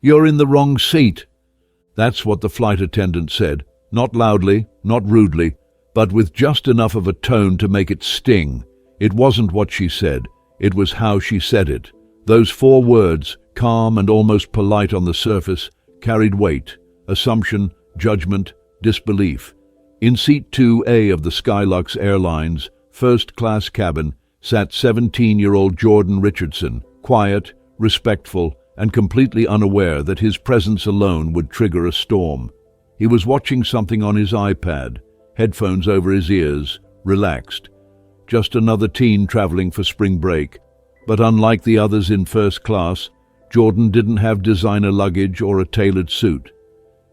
"You're in the wrong seat." That's what the flight attendant said, not loudly, not rudely, but with just enough of a tone to make it sting. It wasn't what she said, it was how she said it. Those 4 words, calm and almost polite on the surface, carried weight, assumption, judgment, disbelief. In seat 2A of the Skylux Airlines first-class cabin sat 17-year-old Jordan Richardson, quiet, respectful, and completely unaware that his presence alone would trigger a storm. He was watching something on his iPad, headphones over his ears, relaxed. Just another teen traveling for spring break. But unlike the others in first class, Jordan didn't have designer luggage or a tailored suit.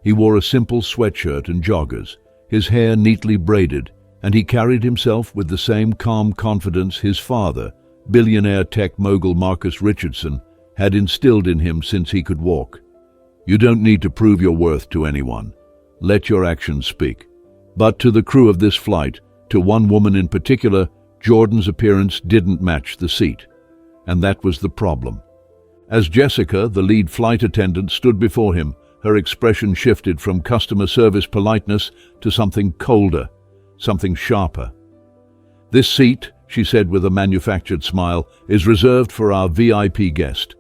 He wore a simple sweatshirt and joggers, his hair neatly braided, and he carried himself with the same calm confidence his father, billionaire tech mogul Marcus Richardson, had instilled in him since he could walk. You don't need to prove your worth to anyone. Let your actions speak. But to the crew of this flight, to one woman in particular, Jordan's appearance didn't match the seat. And that was the problem. As Jessica, the lead flight attendant, stood before him, her expression shifted from customer service politeness to something colder, something sharper. "This seat," she said with a manufactured smile, "is reserved for our VIP guest."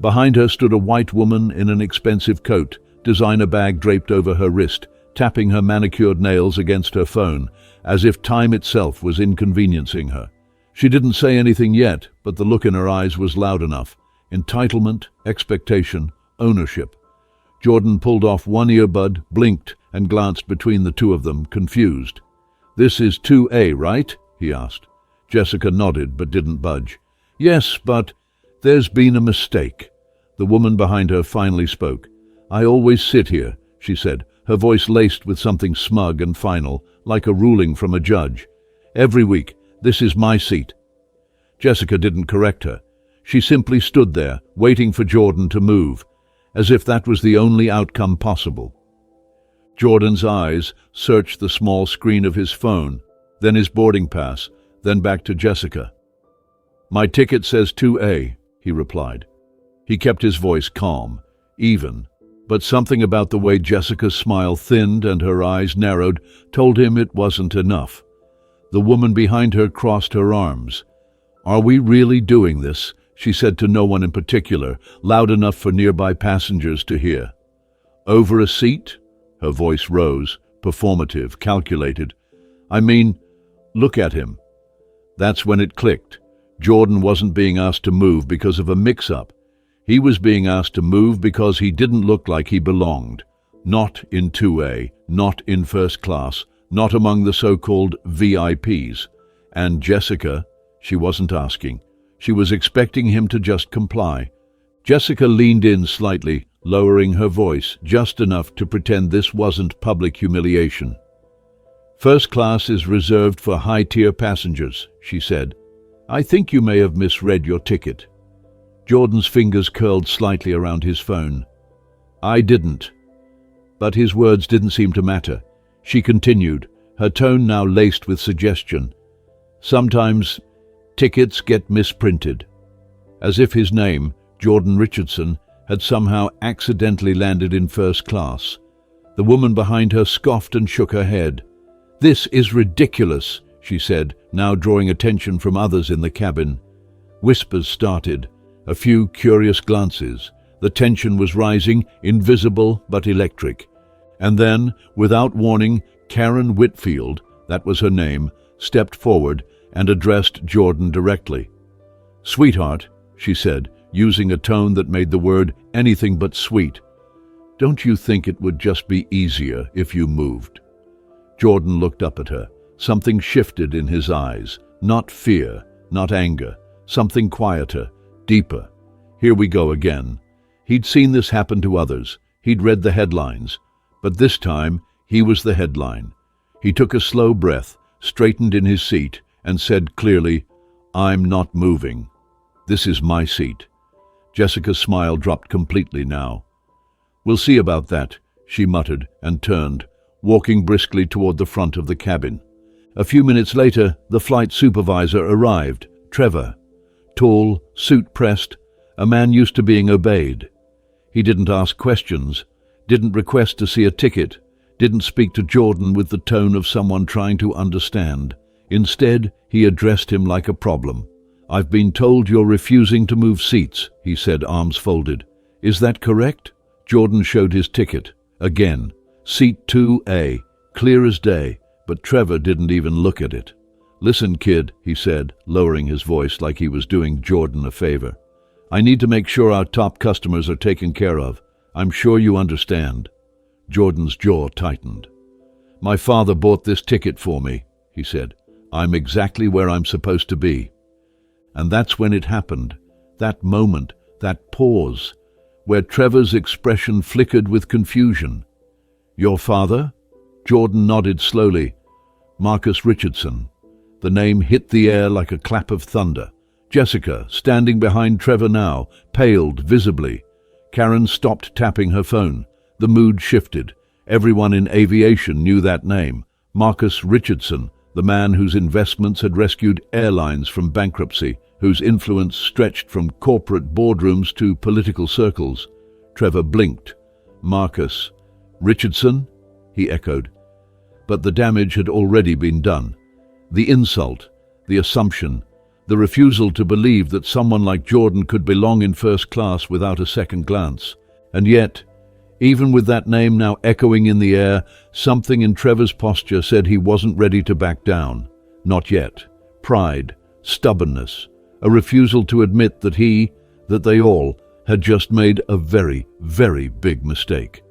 Behind her stood a white woman in an expensive coat, designer bag draped over her wrist, tapping her manicured nails against her phone, as if time itself was inconveniencing her. She didn't say anything yet, but the look in her eyes was loud enough. Entitlement, expectation, ownership. Jordan pulled off one earbud, blinked, and glanced between the two of them, confused. "This is 2A, right?" he asked. Jessica nodded but didn't budge. "Yes, but there's been a mistake." The woman behind her finally spoke. "I always sit here," she said, her voice laced with something smug and final, like a ruling from a judge. "Every week, this is my seat." Jessica didn't correct her. She simply stood there, waiting for Jordan to move, as if that was the only outcome possible. Jordan's eyes searched the small screen of his phone, then his boarding pass, then back to Jessica. "My ticket says 2A, he replied. He kept his voice calm, even, but something about the way Jessica's smile thinned and her eyes narrowed told him it wasn't enough. The woman behind her crossed her arms. "Are we really doing this?" she said to no one in particular, loud enough for nearby passengers to hear. "Over a seat?" Her voice rose, performative, calculated. "I mean, look at him." That's when it clicked. Jordan wasn't being asked to move because of a mix-up. He was being asked to move because he didn't look like he belonged. Not in 2A, not in first class, not among the so-called VIPs. And Jessica, she wasn't asking. She was expecting him to just comply. Jessica leaned in slightly, lowering her voice just enough to pretend this wasn't public humiliation. "First class is reserved for high-tier passengers," she said. "I think you may have misread your ticket." Jordan's fingers curled slightly around his phone. "I didn't." But his words didn't seem to matter. She continued, her tone now laced with suggestion. "Sometimes tickets get misprinted." As if his name, Jordan Richardson, had somehow accidentally landed in first class. The woman behind her scoffed and shook her head. "This is ridiculous," she said, now drawing attention from others in the cabin. Whispers started, a few curious glances. The tension was rising, invisible but electric. And then, without warning, Karen Whitfield, that was her name, stepped forward and addressed Jordan directly. "Sweetheart," she said, using a tone that made the word anything but sweet, "don't you think it would just be easier if you moved?" Jordan looked up at her. Something shifted in his eyes. Not fear, not anger. Something quieter, deeper. Here we go again. He'd seen this happen to others. He'd read the headlines. But this time, he was the headline. He took a slow breath, straightened in his seat, and said clearly, "I'm not moving. This is my seat." Jessica's smile dropped completely now. "We'll see about that," she muttered and turned, walking briskly toward the front of the cabin. A few minutes later, the flight supervisor arrived, Trevor. Tall, suit-pressed, a man used to being obeyed. He didn't ask questions, didn't request to see a ticket, didn't speak to Jordan with the tone of someone trying to understand. Instead, he addressed him like a problem. "I've been told you're refusing to move seats," he said, arms folded. "Is that correct?" Jordan showed his ticket. Again, seat 2A, clear as day, but Trevor didn't even look at it. "Listen, kid," he said, lowering his voice like he was doing Jordan a favor. "I need to make sure our top customers are taken care of. I'm sure you understand." Jordan's jaw tightened. "My father bought this ticket for me," he said. "I'm exactly where I'm supposed to be." And that's when it happened. That moment, that pause, where Trevor's expression flickered with confusion. "Your father?" Jordan nodded slowly. "Marcus Richardson." The name hit the air like a clap of thunder. Jessica, standing behind Trevor now, paled visibly. Karen stopped tapping her phone. The mood shifted. Everyone in aviation knew that name. Marcus Richardson, the man whose investments had rescued airlines from bankruptcy, whose influence stretched from corporate boardrooms to political circles. Trevor blinked. "Marcus Richardson?" he echoed. But the damage had already been done. The insult, the assumption, the refusal to believe that someone like Jordan could belong in first class without a second glance. And yet, even with that name now echoing in the air, something in Trevor's posture said he wasn't ready to back down. Not yet. Pride, stubbornness, a refusal to admit that they all, had just made a very, very big mistake.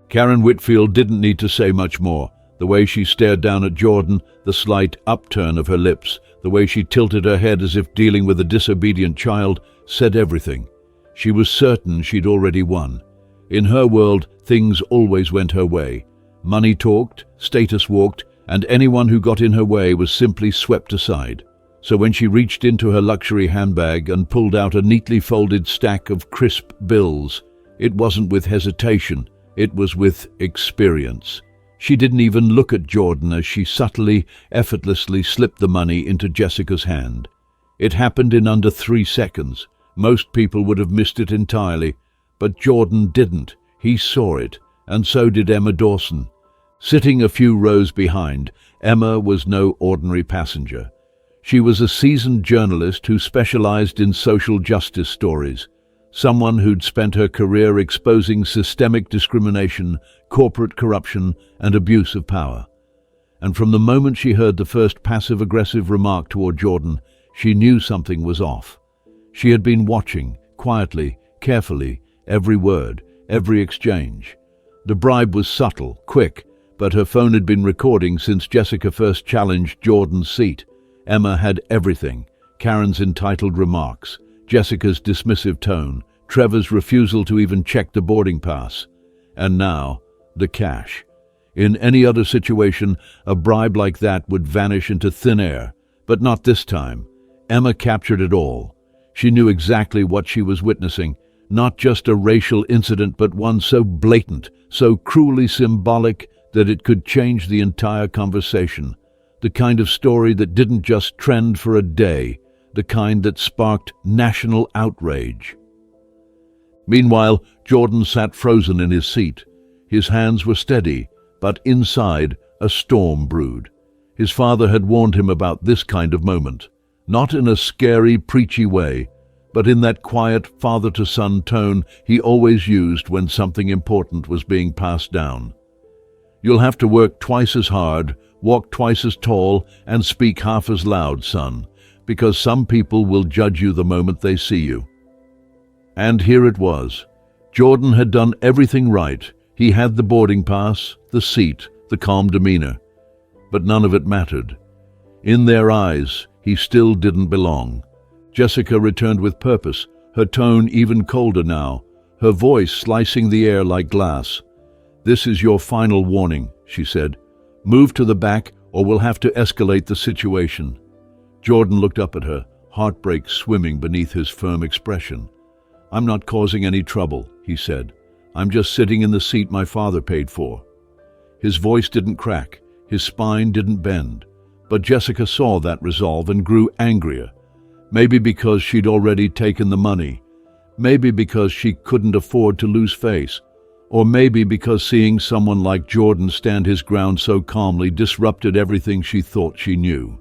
Karen Whitfield didn't need to say much more. The way she stared down at Jordan, the slight upturn of her lips, the way she tilted her head as if dealing with a disobedient child, said everything. She was certain she'd already won. In her world, things always went her way. Money talked, status walked, and anyone who got in her way was simply swept aside. So when she reached into her luxury handbag and pulled out a neatly folded stack of crisp bills, it wasn't with hesitation, it was with experience. She didn't even look at Jordan as she subtly, effortlessly slipped the money into Jessica's hand. It happened in under 3 seconds. Most people would have missed it entirely, but Jordan didn't. He saw it, and so did Emma Dawson. Sitting a few rows behind, Emma was no ordinary passenger. She was a seasoned journalist who specialized in social justice stories. Someone who'd spent her career exposing systemic discrimination, corporate corruption, and abuse of power. And from the moment she heard the first passive-aggressive remark toward Jordan, she knew something was off. She had been watching, quietly, carefully, every word, every exchange. The bribe was subtle, quick, but her phone had been recording since Jessica first challenged Jordan's seat. Emma had everything: Karen's entitled remarks, Jessica's dismissive tone, Trevor's refusal to even check the boarding pass. And now, the cash. In any other situation, a bribe like that would vanish into thin air, but not this time. Emma captured it all. She knew exactly what she was witnessing, not just a racial incident, but one so blatant, so cruelly symbolic that it could change the entire conversation. The kind of story that didn't just trend for a day, the kind that sparked national outrage. Meanwhile, Jordan sat frozen in his seat. His hands were steady, but inside, a storm brewed. His father had warned him about this kind of moment, not in a scary, preachy way, but in that quiet father-to-son tone he always used when something important was being passed down. "You'll have to work twice as hard, walk twice as tall, and speak half as loud, son, because some people will judge you the moment they see you." And here it was. Jordan had done everything right. He had the boarding pass, the seat, the calm demeanor. But none of it mattered. In their eyes, he still didn't belong. Jessica returned with purpose, her tone even colder now, her voice slicing the air like glass. "This is your final warning," she said. "Move to the back or we'll have to escalate the situation." Jordan looked up at her, heartbreak swimming beneath his firm expression. "I'm not causing any trouble," he said. "I'm just sitting in the seat my father paid for." His voice didn't crack, his spine didn't bend. But Jessica saw that resolve and grew angrier. Maybe because she'd already taken the money. Maybe because she couldn't afford to lose face. Or maybe because seeing someone like Jordan stand his ground so calmly disrupted everything she thought she knew.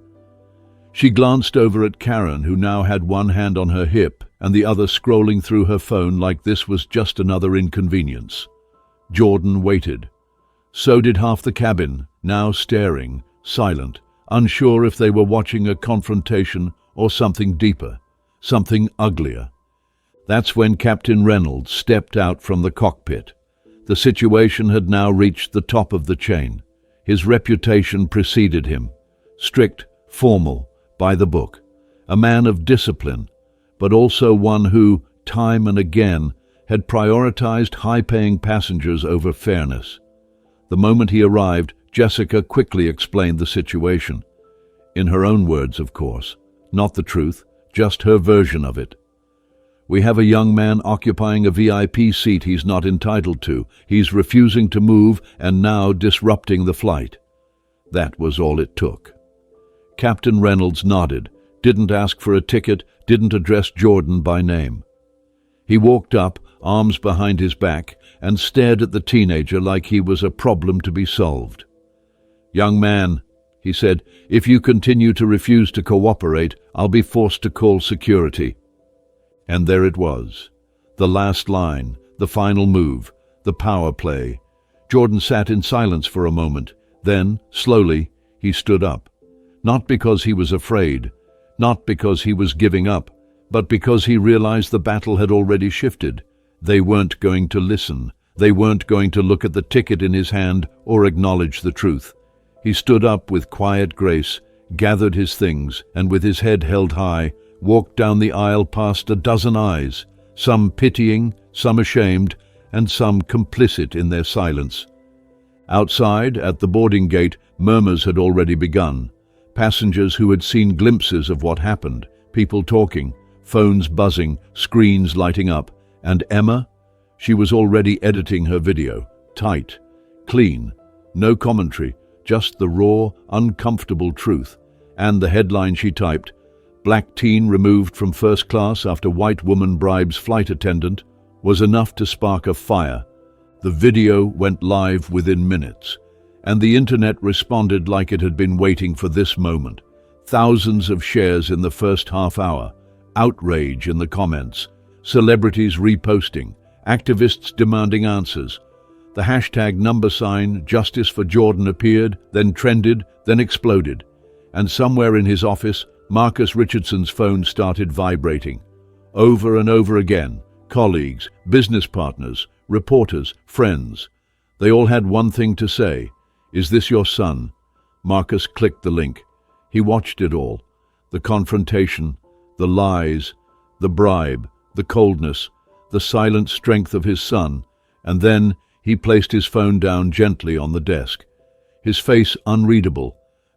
She glanced over at Karen, who now had one hand on her hip and the other scrolling through her phone like this was just another inconvenience. Jordan waited. So did half the cabin, now staring, silent, unsure if they were watching a confrontation or something deeper, something uglier. That's when Captain Reynolds stepped out from the cockpit. The situation had now reached the top of the chain. His reputation preceded him. Strict, formal, by the book. A man of discipline, but also one who, time and again, had prioritized high-paying passengers over fairness. The moment he arrived, Jessica quickly explained the situation. In her own words, of course. Not the truth, just her version of it. We have a young man occupying a VIP seat he's not entitled to. He's refusing to move and now disrupting the flight. That was all it took. Captain Reynolds nodded, didn't ask for a ticket, didn't address Jordan by name. He walked up, arms behind his back, and stared at the teenager like he was a problem to be solved. "Young man," he said, "if you continue to refuse to cooperate, I'll be forced to call security." And there it was. The last line, the final move, the power play. Jordan sat in silence for a moment. Then, slowly, he stood up. Not because he was afraid, not because he was giving up, but because he realized the battle had already shifted. They weren't going to listen. They weren't going to look at the ticket in his hand or acknowledge the truth. He stood up with quiet grace, gathered his things, and with his head held high, walked down the aisle past a dozen eyes, some pitying, some ashamed, and some complicit in their silence. Outside, at the boarding gate, murmurs had already begun. Passengers who had seen glimpses of what happened, people talking, phones buzzing, screens lighting up. And Emma? She was already editing her video. Tight, clean, no commentary, just the raw, uncomfortable truth. And the headline she typed, "Black teen removed from first class after white woman bribes flight attendant," was enough to spark a fire. The video went live within minutes, and the internet responded like it had been waiting for this moment. Thousands of shares in the first half hour, outrage in the comments, celebrities reposting, activists demanding answers. The hashtag #Justice for Jordan appeared, then trended, then exploded. And somewhere in his office, Marcus Richardson's phone started vibrating. Over and over again, colleagues, business partners, reporters, friends. They all had one thing to say. "Is this your son?" Marcus clicked the link. He watched it all. The confrontation, the lies, the bribe, the coldness, the silent strength of his son, and then he placed his phone down gently on the desk. His face unreadable,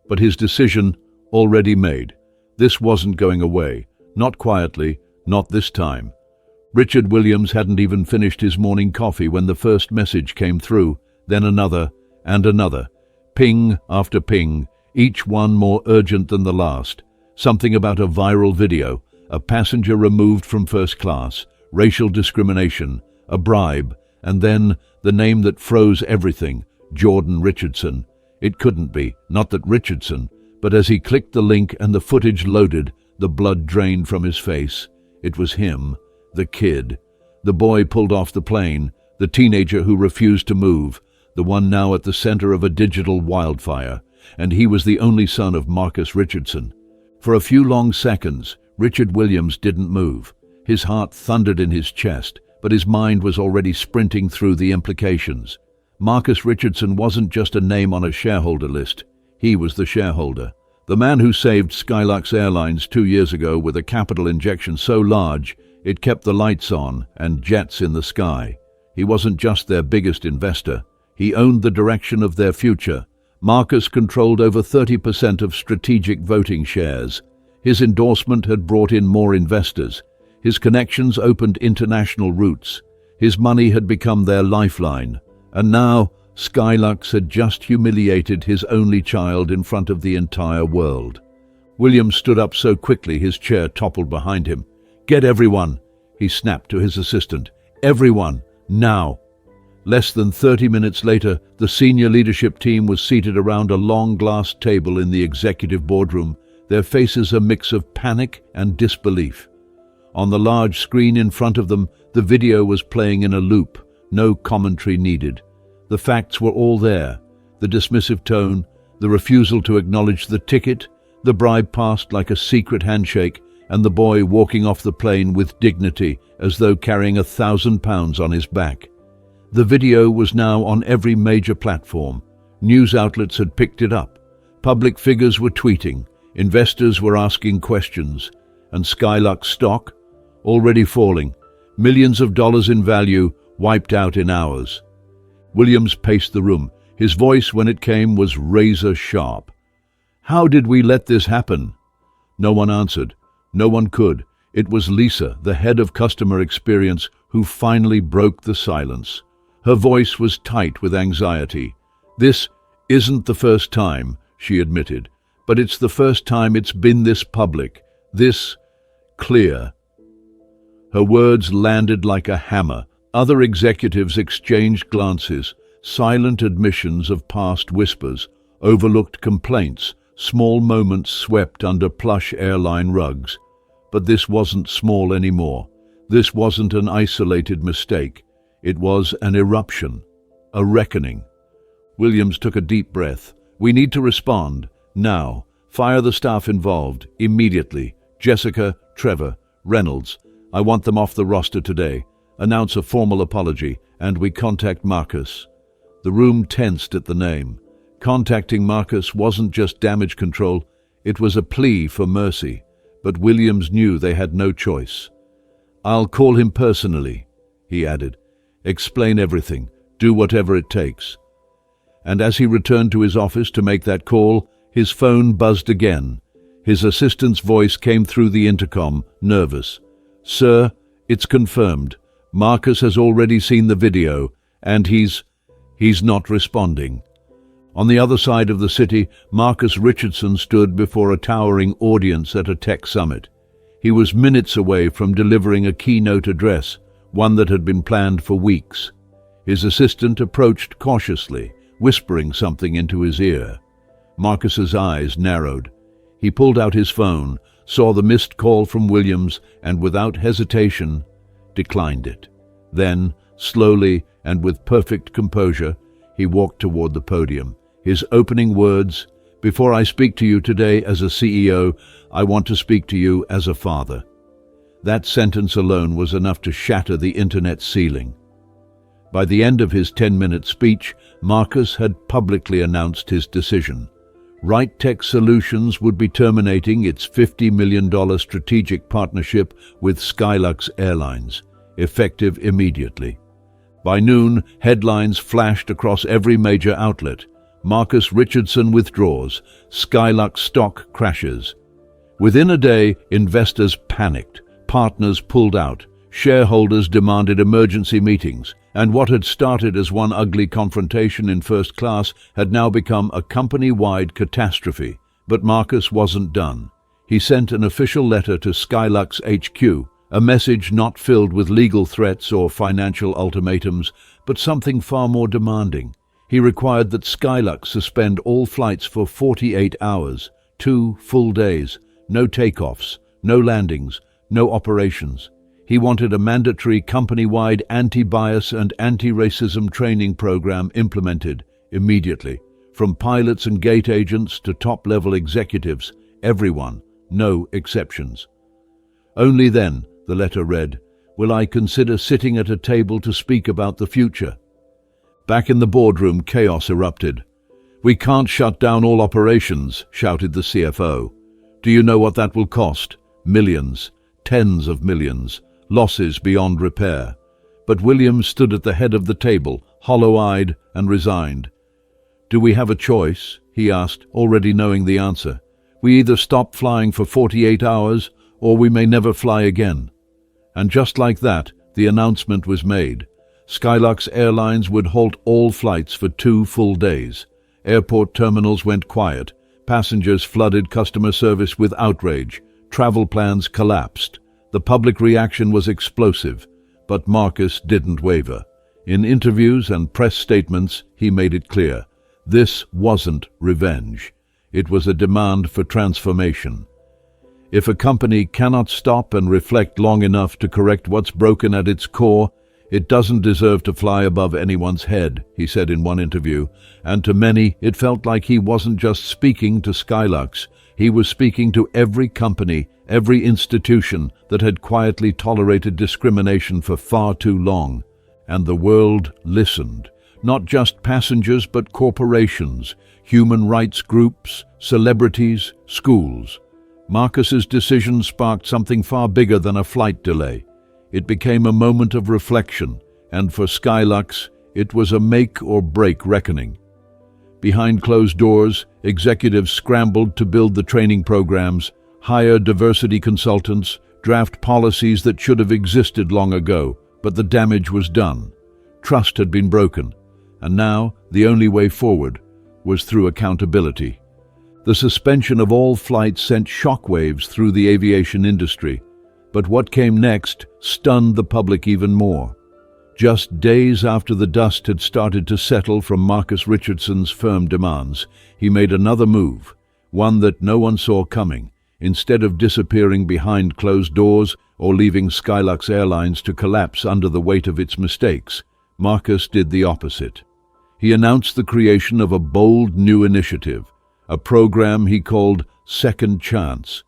but his decision already made. This wasn't going away, not quietly, not this time. Richard Williams hadn't even finished his morning coffee when the first message came through, then another and another. Ping after ping, each one more urgent than the last. Something about a viral video, a passenger removed from first class, racial discrimination, a bribe, and then the name that froze everything, Jordan Richardson. It couldn't be, not that Richardson, but as he clicked the link and the footage loaded, the blood drained from his face. It was him, the kid. The boy pulled off the plane, the teenager who refused to move, the one now at the center of a digital wildfire, and he was the only son of Marcus Richardson. For a few long seconds, Richard Williams didn't move. His heart thundered in his chest, but his mind was already sprinting through the implications. Marcus Richardson wasn't just a name on a shareholder list. He was the shareholder. The man who saved Skylux Airlines 2 years ago with a capital injection so large, it kept the lights on and jets in the sky. He wasn't just their biggest investor. He owned the direction of their future. Marcus controlled over 30% of strategic voting shares. His endorsement had brought in more investors. His connections opened international routes. His money had become their lifeline. And now, Skylux had just humiliated his only child in front of the entire world. William stood up so quickly his chair toppled behind him. "Get everyone," he snapped to his assistant. "Everyone, now!" Less than 30 minutes later, the senior leadership team was seated around a long glass table in the executive boardroom, their faces a mix of panic and disbelief. On the large screen in front of them, the video was playing in a loop, no commentary needed. The facts were all there: the dismissive tone, the refusal to acknowledge the ticket, the bribe passed like a secret handshake, and the boy walking off the plane with dignity as though carrying 1,000 pounds on his back. The video was now on every major platform. News outlets had picked it up. Public figures were tweeting. Investors were asking questions. And Skylux stock, already falling, millions of dollars in value, wiped out in hours. Williams paced the room. His voice, when it came, was razor sharp. "How did we let this happen?" No one answered. No one could. It was Lisa, the head of customer experience, who finally broke the silence. Her voice was tight with anxiety. "This isn't the first time," she admitted, "but it's the first time it's been this public, this clear." Her words landed like a hammer. Other executives exchanged glances, silent admissions of past whispers, overlooked complaints, small moments swept under plush airline rugs. But this wasn't small anymore. This wasn't an isolated mistake. It was an eruption, a reckoning. Williams took a deep breath. "We need to respond, now. Fire the staff involved, immediately. Jessica, Trevor, Reynolds. I want them off the roster today. Announce a formal apology, and we contact Marcus." The room tensed at the name. Contacting Marcus wasn't just damage control, it was a plea for mercy. But Williams knew they had no choice. "I'll call him personally," he added. "Explain everything. Do whatever it takes." And as he returned to his office to make that call, his phone buzzed again. His assistant's voice came through the intercom, nervous. "Sir, it's confirmed. Marcus has already seen the video, and he's not responding." On the other side of the city, Marcus Richardson stood before a towering audience at a tech summit. He was minutes away from delivering a keynote address, one that had been planned for weeks. His assistant approached cautiously, whispering something into his ear. Marcus's eyes narrowed. He pulled out his phone, saw the missed call from Williams, and without hesitation, declined it. Then, slowly and with perfect composure, he walked toward the podium. His opening words, "Before I speak to you today as a CEO, I want to speak to you as a father." That sentence alone was enough to shatter the internet ceiling. By the end of his 10-minute speech, Marcus had publicly announced his decision. Right Tech Solutions would be terminating its $50 million strategic partnership with Skylux Airlines, effective immediately. By noon, headlines flashed across every major outlet. Marcus Richardson withdraws. Skylux stock crashes. Within a day, investors panicked. Partners pulled out. Shareholders demanded emergency meetings. And what had started as one ugly confrontation in first class had now become a company-wide catastrophe. But Marcus wasn't done. He sent an official letter to Skylux HQ, a message not filled with legal threats or financial ultimatums, but something far more demanding. He required that Skylux suspend all flights for 48 hours, 2 full days, no takeoffs, no landings, no operations. He wanted a mandatory company-wide anti-bias and anti-racism training program implemented immediately. From pilots and gate agents to top-level executives, everyone, no exceptions. "Only then," the letter read, "will I consider sitting at a table to speak about the future." Back in the boardroom, chaos erupted. "We can't shut down all operations," shouted the CFO. "Do you know what that will cost? Millions, tens of millions, losses beyond repair." But Williams stood at the head of the table, hollow-eyed and resigned. "Do we have a choice?" he asked, already knowing the answer. "We either stop flying for 48 hours, or we may never fly again." And just like that, the announcement was made. Skylux Airlines would halt all flights for 2 full days. Airport terminals went quiet. Passengers flooded customer service with outrage. Travel plans collapsed. The public reaction was explosive, but Marcus didn't waver. In interviews and press statements, he made it clear. This wasn't revenge. It was a demand for transformation. If a company cannot stop and reflect long enough to correct what's broken at its core, it doesn't deserve to fly above anyone's head, he said in one interview, and to many it felt like he wasn't just speaking to Skylux, he was speaking to every company, every institution that had quietly tolerated discrimination for far too long. And the world listened. Not just passengers, but corporations, human rights groups, celebrities, schools. Marcus's decision sparked something far bigger than a flight delay. It became a moment of reflection, and for Skylux, it was a make-or-break reckoning. Behind closed doors, executives scrambled to build the training programs, hire diversity consultants, draft policies that should have existed long ago, but the damage was done. Trust had been broken, and now the only way forward was through accountability. The suspension of all flights sent shockwaves through the aviation industry, but what came next stunned the public even more. Just days after the dust had started to settle from Marcus Richardson's firm demands, he made another move, one that no one saw coming. Instead of disappearing behind closed doors or leaving Skylux Airlines to collapse under the weight of its mistakes, Marcus did the opposite. He announced the creation of a bold new initiative, a program he called Second Chance.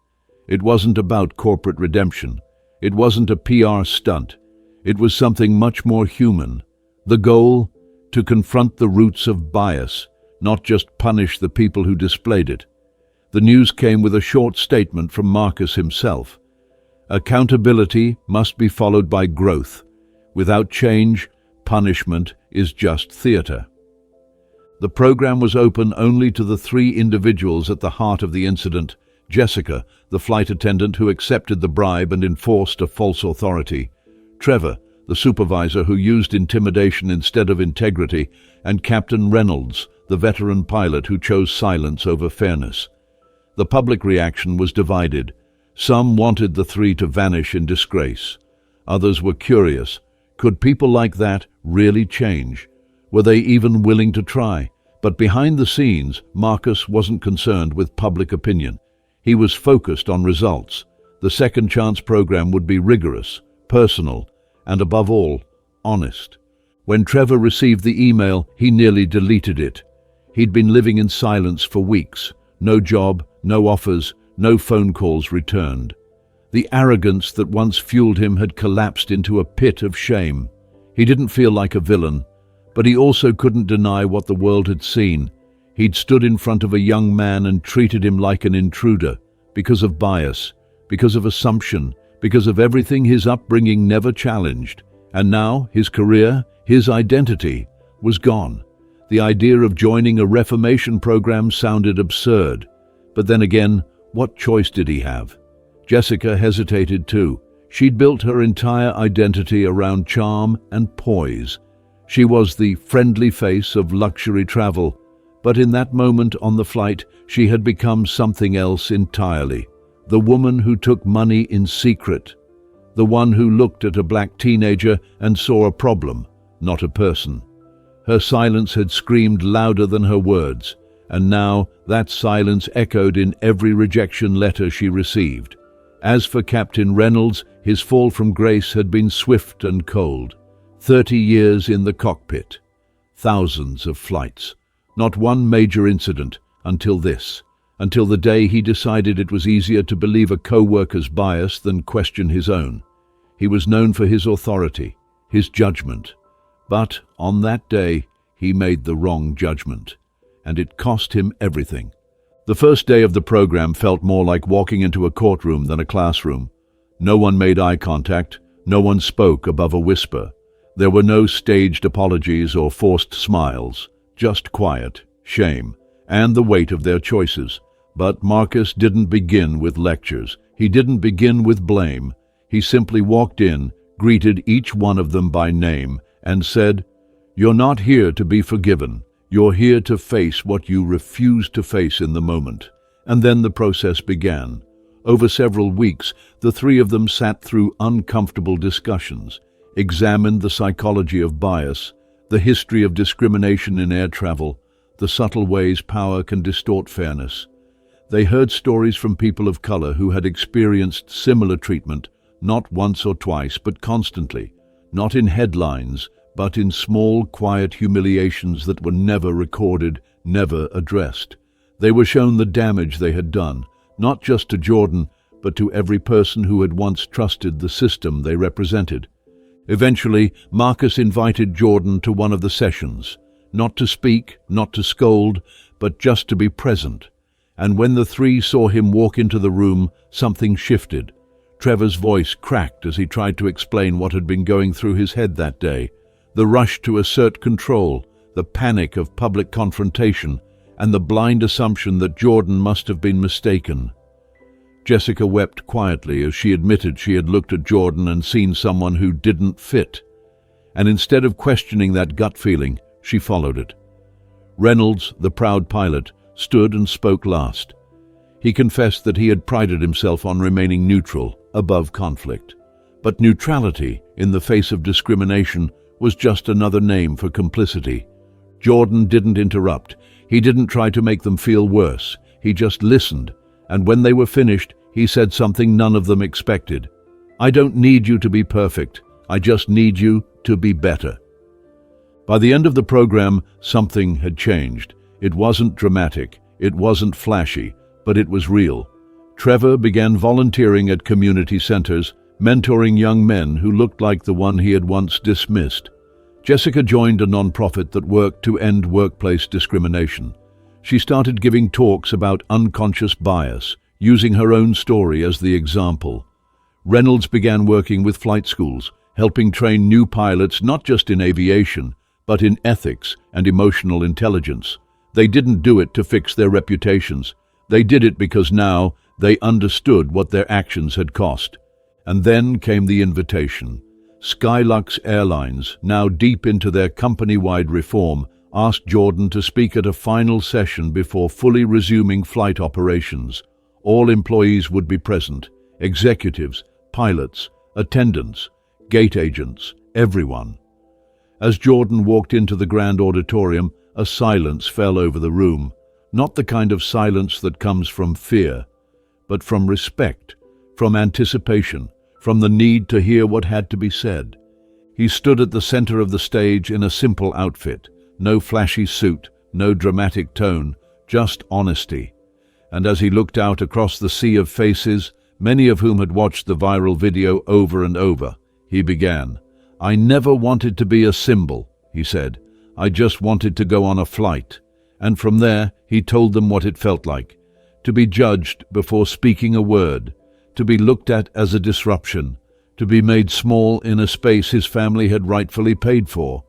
It wasn't about corporate redemption. It wasn't a PR stunt. It was something much more human. The goal? To confront the roots of bias, not just punish the people who displayed it. The news came with a short statement from Marcus himself. Accountability must be followed by growth. Without change, punishment is just theater. The program was open only to the 3 individuals at the heart of the incident: Jessica, the flight attendant who accepted the bribe and enforced a false authority; Trevor, the supervisor who used intimidation instead of integrity; and Captain Reynolds, the veteran pilot who chose silence over fairness. The public reaction was divided. Some wanted the 3 to vanish in disgrace. Others were curious. Could people like that really change? Were they even willing to try? But behind the scenes, Marcus wasn't concerned with public opinion. He was focused on results. The Second Chance program would be rigorous, personal, and above all, honest. When Trevor received the email, he nearly deleted it. He'd been living in silence for weeks. No job, no offers, no phone calls returned. The arrogance that once fueled him had collapsed into a pit of shame. He didn't feel like a villain, but he also couldn't deny what the world had seen. He'd stood in front of a young man and treated him like an intruder, because of bias, because of assumption, because of everything his upbringing never challenged. And now his career, his identity, was gone. The idea of joining a reformation program sounded absurd. But then again, what choice did he have? Jessica hesitated too. She'd built her entire identity around charm and poise. She was the friendly face of luxury travel, but in that moment on the flight, she had become something else entirely. The woman who took money in secret. The one who looked at a black teenager and saw a problem, not a person. Her silence had screamed louder than her words, and now that silence echoed in every rejection letter she received. As for Captain Reynolds, his fall from grace had been swift and cold. 30 years in the cockpit. Thousands of flights. Not one major incident until this. Until the day he decided it was easier to believe a co-worker's bias than question his own. He was known for his authority, his judgment. But on that day, he made the wrong judgment, and it cost him everything. The first day of the program felt more like walking into a courtroom than a classroom. No one made eye contact, no one spoke above a whisper. There were no staged apologies or forced smiles, just quiet, shame, and the weight of their choices. But Marcus didn't begin with lectures. He didn't begin with blame. He simply walked in, greeted each one of them by name, and said, "You're not here to be forgiven. You're here to face what you refused to face in the moment." And then the process began. Over several weeks, the three of them sat through uncomfortable discussions, examined the psychology of bias, the history of discrimination in air travel, the subtle ways power can distort fairness. They heard stories from people of color who had experienced similar treatment, not once or twice, but constantly, not in headlines, but in small, quiet humiliations that were never recorded, never addressed. They were shown the damage they had done, not just to Jordan, but to every person who had once trusted the system they represented. Eventually, Marcus invited Jordan to one of the sessions, not to speak, not to scold, but just to be present. And when the three saw him walk into the room, something shifted. Trevor's voice cracked as he tried to explain what had been going through his head that day. The rush to assert control, the panic of public confrontation, and the blind assumption that Jordan must have been mistaken. Jessica wept quietly as she admitted she had looked at Jordan and seen someone who didn't fit. And instead of questioning that gut feeling, she followed it. Reynolds, the proud pilot, stood and spoke last. He confessed that he had prided himself on remaining neutral, above conflict. But neutrality, in the face of discrimination, was just another name for complicity. Jordan didn't interrupt. He didn't try to make them feel worse. He just listened, and when they were finished, he said something none of them expected. "I don't need you to be perfect. I just need you to be better." By the end of the program, something had changed. It wasn't dramatic, it wasn't flashy, but it was real. Trevor began volunteering at community centers, mentoring young men who looked like the one he had once dismissed. Jessica joined a nonprofit that worked to end workplace discrimination. She started giving talks about unconscious bias, using her own story as the example. Reynolds began working with flight schools, helping train new pilots not just in aviation, but in ethics and emotional intelligence. They didn't do it to fix their reputations. They did it because now they understood what their actions had cost. And then came the invitation. Skylux Airlines, now deep into their company-wide reform, asked Jordan to speak at a final session before fully resuming flight operations. All employees would be present, executives, pilots, attendants, gate agents, everyone. As Jordan walked into the grand auditorium, a silence fell over the room, not the kind of silence that comes from fear, but from respect, from anticipation, from the need to hear what had to be said. He stood at the center of the stage in a simple outfit, no flashy suit, no dramatic tone, just honesty. And as he looked out across the sea of faces, many of whom had watched the viral video over and over, he began. "I never wanted to be a symbol," he said. "I just wanted to go on a flight." And from there, he told them what it felt like. To be judged before speaking a word, to be looked at as a disruption, to be made small in a space his family had rightfully paid for.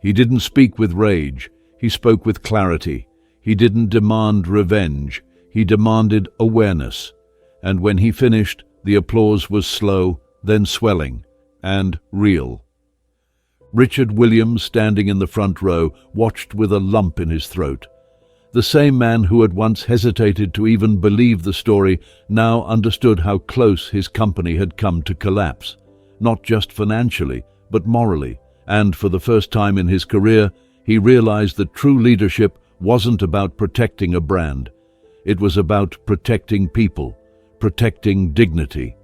He didn't speak with rage, he spoke with clarity. He didn't demand revenge, he demanded awareness. And when he finished, the applause was slow, then swelling, and real. Richard Williams, standing in the front row, watched with a lump in his throat. The same man who had once hesitated to even believe the story now understood how close his company had come to collapse, not just financially, but morally. And for the first time in his career, he realized that true leadership wasn't about protecting a brand. It was about protecting people, protecting dignity.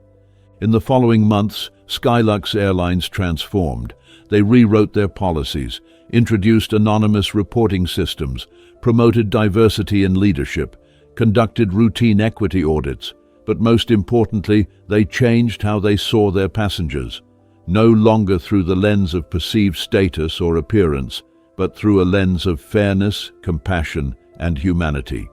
In the following months, Skylux Airlines transformed. They rewrote their policies, introduced anonymous reporting systems, promoted diversity in leadership, conducted routine equity audits, but most importantly, they changed how they saw their passengers, no longer through the lens of perceived status or appearance, but through a lens of fairness, compassion, and humanity.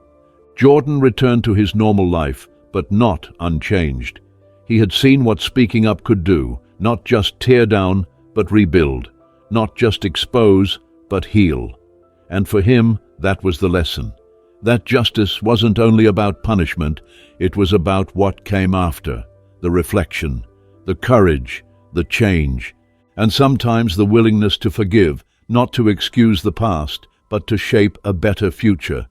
Jordan returned to his normal life, but not unchanged. He had seen what speaking up could do, not just tear down, but rebuild, not just expose, but heal. And for him, that was the lesson. That justice wasn't only about punishment, it was about what came after, the reflection, the courage, the change, and sometimes the willingness to forgive, not to excuse the past, but to shape a better future.